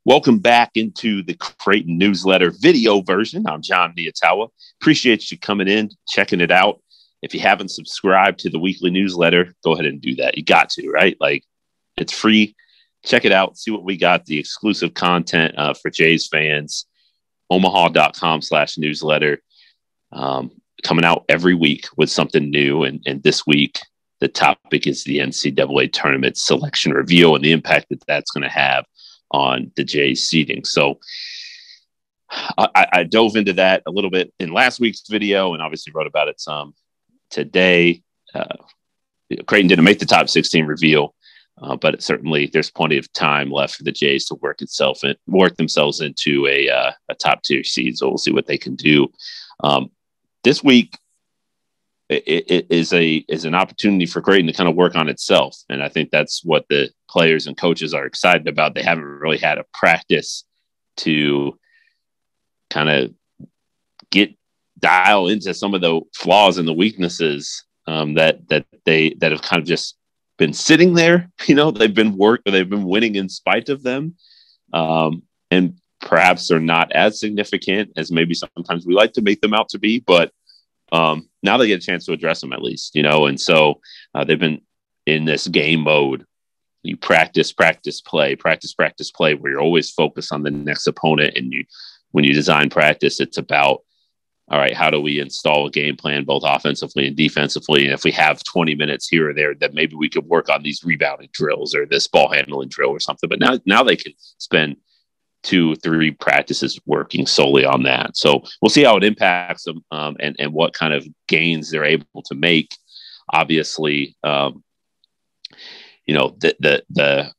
Welcome back into the Creighton newsletter video version. I'm Jon Nyatawa. Appreciate you coming in, checking it out. If you haven't subscribed to the weekly newsletter, go ahead and do that. You got to, right? Like, it's free. Check it out. See what we got. The exclusive content for Jays fans. Omaha.com/newsletter. Coming out every week with something new. And this week, the topic is the NCAA tournament selection review and the impact that that's going to have on the Jays seeding. So I dove into that a little bit in last week's video and obviously wrote about it some today. Creighton didn't make the top 16 reveal, but certainly there's plenty of time left for the Jays to work themselves into a top tier seed. So we'll see what they can do. This week it is an opportunity for Creighton to kind of work on itself. And I think that's what the players and coaches are excited about. They haven't really had a practice to kind of dial into some of the flaws and the weaknesses that have kind of just been sitting there. You know, they've been winning in spite of them. And perhaps they're not as significant as maybe sometimes we like to make them out to be, but now they get a chance to address them at least, you know? And so they've been in this game mode. You practice, play, where you're always focused on the next opponent. And when you design practice, it's about, all right, how do we install a game plan, both offensively and defensively? And if we have 20 minutes here or there, that maybe we could work on these rebounding drills or this ball handling drill or something. But now they can spend 2-3 practices working solely on that. So we'll see how it impacts them and what kind of gains they're able to make. Obviously, you know,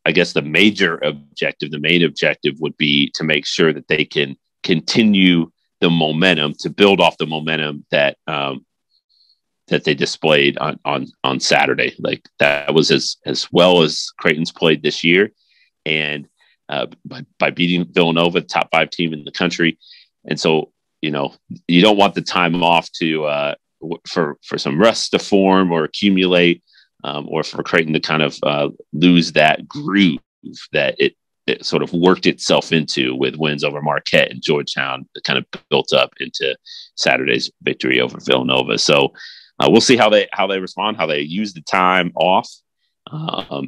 I guess the main objective would be to make sure that they can continue the momentum, to build off the momentum that they displayed on Saturday. Like, that was as well as Creighton's played this year. And by beating Villanova, top 5 team in the country. And so, you know, you don't want the time off to for some rust to form or accumulate, or for Creighton to kind of lose that groove that it sort of worked itself into with wins over Marquette and Georgetown that kind of built up into Saturday's victory over Villanova. So we'll see how they respond, how they use the time off,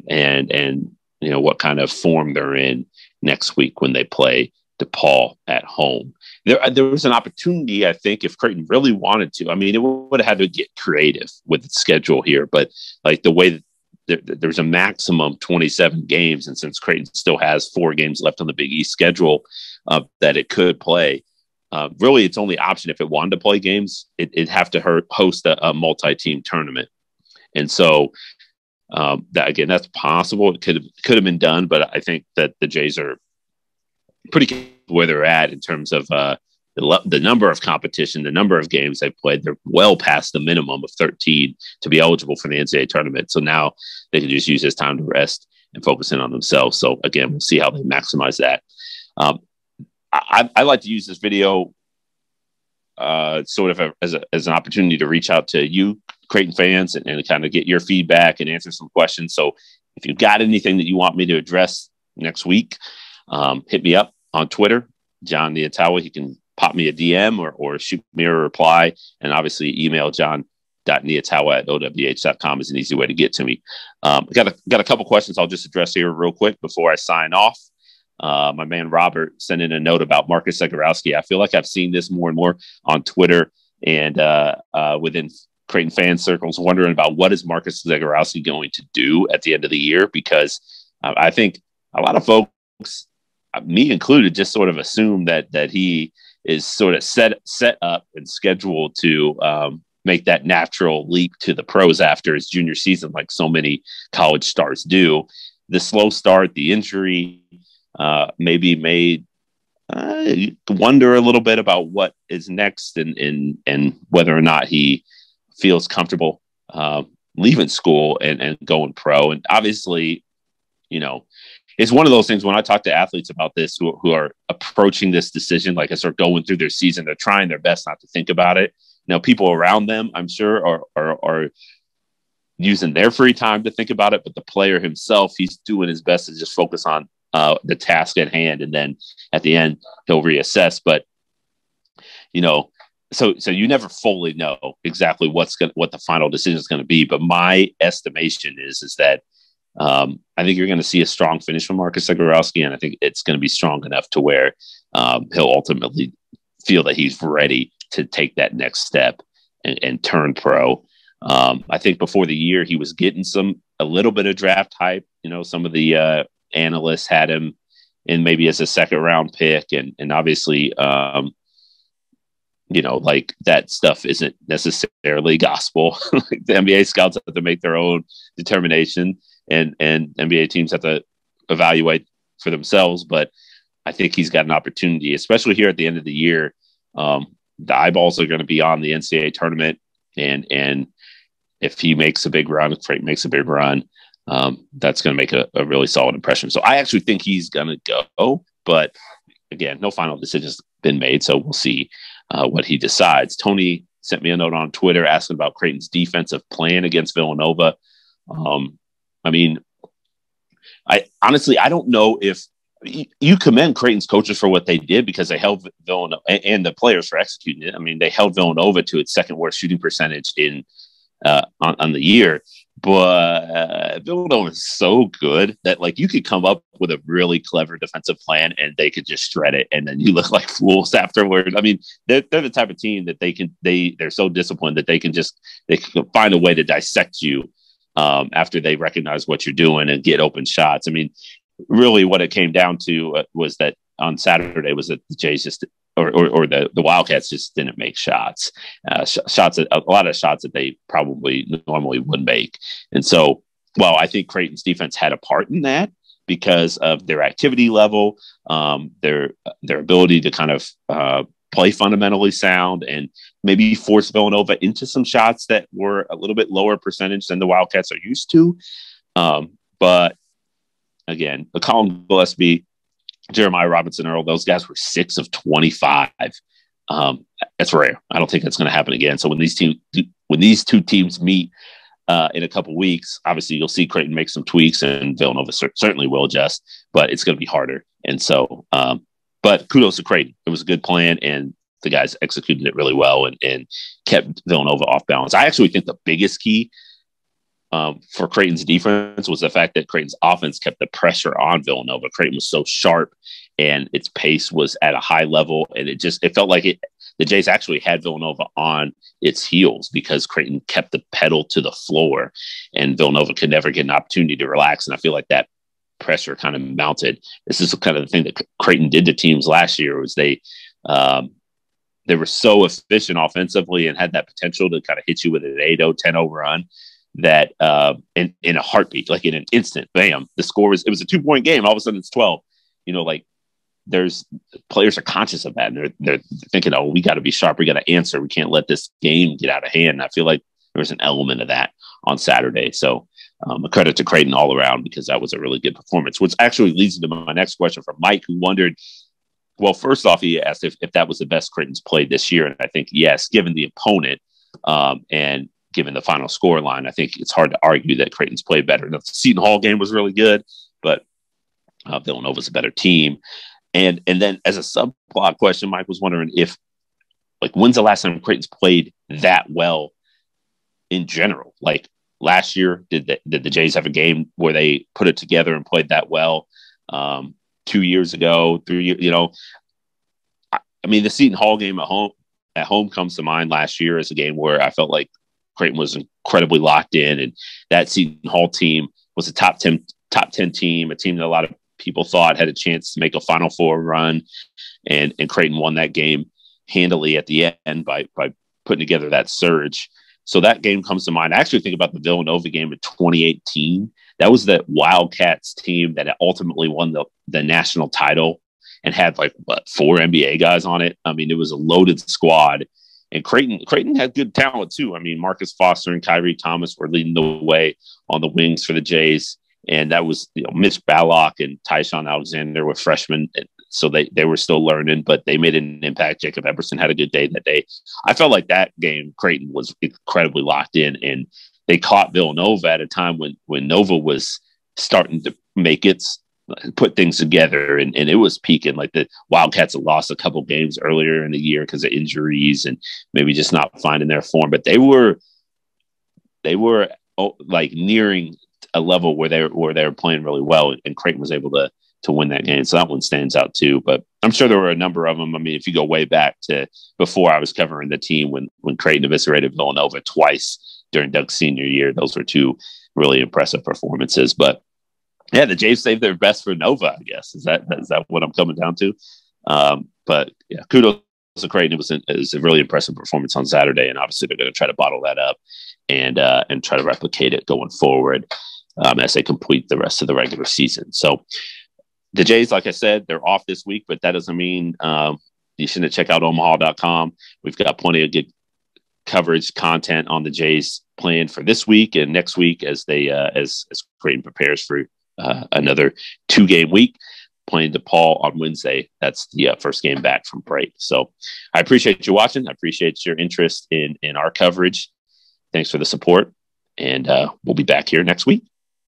and you know, what kind of form they're in next week when they play DePaul at home. There was an opportunity, I think, if Creighton really wanted to. I mean, it would have had to get creative with the schedule here, but like the way that there's a maximum 27 games, and since Creighton still has 4 games left on the Big East schedule that it could play, really its only option if it wanted to play games, it'd have to host a multi-team tournament. And so that's possible. It could have been done, but I think that the Jays are pretty where they're at in terms of the number of competition, the number of games they've played. They're well past the minimum of 13 to be eligible for the NCAA tournament. So now they can just use this time to rest and focus in on themselves. So again, we'll see how they maximize that. I like to use this video sort of as an opportunity to reach out to you, Creighton fans, and kind of get your feedback and answer some questions. So if you've got anything that you want me to address next week, hit me up on Twitter, Jon Nyatawa. You can pop me a DM or shoot me a reply, and obviously email john.nyatawa@owh.com is an easy way to get to me. Got a couple questions I'll just address here real quick before I sign off. My man Robert sent in a note about Marcus Zegarowski. I feel like I've seen this more and more on Twitter and within Creighton fan circles, wondering about what is Marcus Zegarowski going to do at the end of the year, because I think a lot of folks, me included, just sort of assume that he is sort of set up and scheduled to make that natural leap to the pros after his junior season, like so many college stars do. The slow start, the injury, maybe made wonder a little bit about what is next and whether or not he feels comfortable leaving school and going pro. And obviously, you know, it's one of those things when I talk to athletes about this who are approaching this decision, like as they're going through their season, they're trying their best not to think about it. Now, people around them, I'm sure, are using their free time to think about it, but the player himself, he's doing his best to just focus on the task at hand, and then at the end he'll reassess. But so you never fully know exactly what the final decision is going to be. But my estimation is that I think you're going to see a strong finish from Marcus Zagorowski, and I think it's going to be strong enough to where he'll ultimately feel that he's ready to take that next step and turn pro. I think before the year he was getting a little bit of draft hype. Some of the analysts had him in maybe as a second round pick, and obviously like that stuff isn't necessarily gospel. Like the NBA scouts have to make their own determination, and NBA teams have to evaluate for themselves. But I think he's got an opportunity, especially here at the end of the year. The eyeballs are going to be on the NCAA tournament, and if he makes a big run, if Creighton makes a big run, that's going to make a really solid impression. So I actually think he's going to go, but again, no final decision's been made, so we'll see what he decides. Tony sent me a note on Twitter asking about Creighton's defensive plan against Villanova. I mean, I don't know if you commend Creighton's coaches for what they did, because they held Villanova and the players for executing it. I mean, they held Villanova to its second worst shooting percentage on the year. But Villanova is so good that like you could come up with a really clever defensive plan and they could just shred it, and then you look like fools afterward. I mean, they're the type of team that they're so disciplined that they can find a way to dissect you after they recognize what you're doing and get open shots. I mean, really, what it came down to was that on Saturday was that the Jays just or the Wildcats just didn't make shots. A lot of shots that they probably normally would make. And so, while I think Creighton's defense had a part in that because of their activity level, their ability to kind of play fundamentally sound and maybe force Villanova into some shots that were a little bit lower percentage than the Wildcats are used to. But again, Colin Gillespie, Jeremiah Robinson Earl, those guys were 6 of 25. That's rare. I don't think that's going to happen again. So when these two teams meet in a couple weeks, obviously you'll see Creighton make some tweaks, and Villanova certainly will adjust, but it's going to be harder. And so, but kudos to Creighton. It was a good plan, and the guys executed it really well and kept Villanova off balance. I actually think the biggest key for Creighton's defense was the fact that Creighton's offense kept the pressure on Villanova. Creighton was so sharp and its pace was at a high level, and it felt like the Jays actually had Villanova on its heels because Creighton kept the pedal to the floor, and Villanova could never get an opportunity to relax. And I feel like that pressure kind of mounted. This is kind of the thing that Creighton did to teams last year, was they were so efficient offensively and had that potential to kind of hit you with an 8-0, 10-0 run that in a heartbeat, like in an instant, bam, it was a 2-point game. All of a sudden it's 12. There's players are conscious of that, and they're thinking, oh, we got to be sharp. We got to answer. We can't let this game get out of hand. And I feel like there was an element of that on Saturday. So a credit to Creighton all around, because that was a really good performance, which actually leads into my next question from Mike, who wondered, well, first off, he asked if that was the best Creighton's played this year. And I think, yes, given the opponent and given the final score line, I think it's hard to argue that Creighton's played better. The Seton Hall game was really good, but Villanova's a better team. And then as a subplot question, Mike was wondering if, like, when's the last time Creighton's played that well in general? Like last year, did the Jays have a game where they put it together and played that well? 2 years ago, 3 years, I mean, the Seton Hall game at home comes to mind last year as a game where I felt like Creighton was incredibly locked in, and that Seton Hall team was a top 10 team, a team that a lot of people thought had a chance to make a Final Four run, and Creighton won that game handily at the end by putting together that surge. So that game comes to mind. I actually think about the Villanova game in 2018. That was the Wildcats team that ultimately won the national title and had 4 NBA guys on it. I mean, it was a loaded squad. And Creighton had good talent too. I mean, Marcus Foster and Kyrie Thomas were leading the way on the wings for the Jays. And that was, Mitch Ballock and Tyshawn Alexander were freshmen. So they were still learning, but they made an impact. Jacob Epperson had a good day that day. I felt like that game, Creighton was incredibly locked in, and they caught Villanova at a time when Nova was starting to make its put things together, and it was peaking. Like the Wildcats had lost a couple games earlier in the year because of injuries and maybe just not finding their form, but they were like nearing a level where they were playing really well, and Creighton was able to win that game. So that one stands out too. But I'm sure there were a number of them. I mean, if you go way back to before I was covering the team, when Creighton eviscerated Villanova twice during Doug's senior year, those were two really impressive performances. But yeah, the Jays saved their best for Nova, I guess. Is that what I'm coming down to? But yeah, kudos to Creighton. It was a really impressive performance on Saturday, and obviously they're going to try to bottle that up and try to replicate it going forward as they complete the rest of the regular season. So the Jays, like I said, they're off this week, but that doesn't mean you shouldn't check out Omaha.com. We've got plenty of good coverage content on the Jays planned for this week and next week as they as Creighton prepares for another 2-game week, playing DePaul on Wednesday. That's the first game back from break. So I appreciate you watching. I appreciate your interest in our coverage. Thanks for the support, and we'll be back here next week.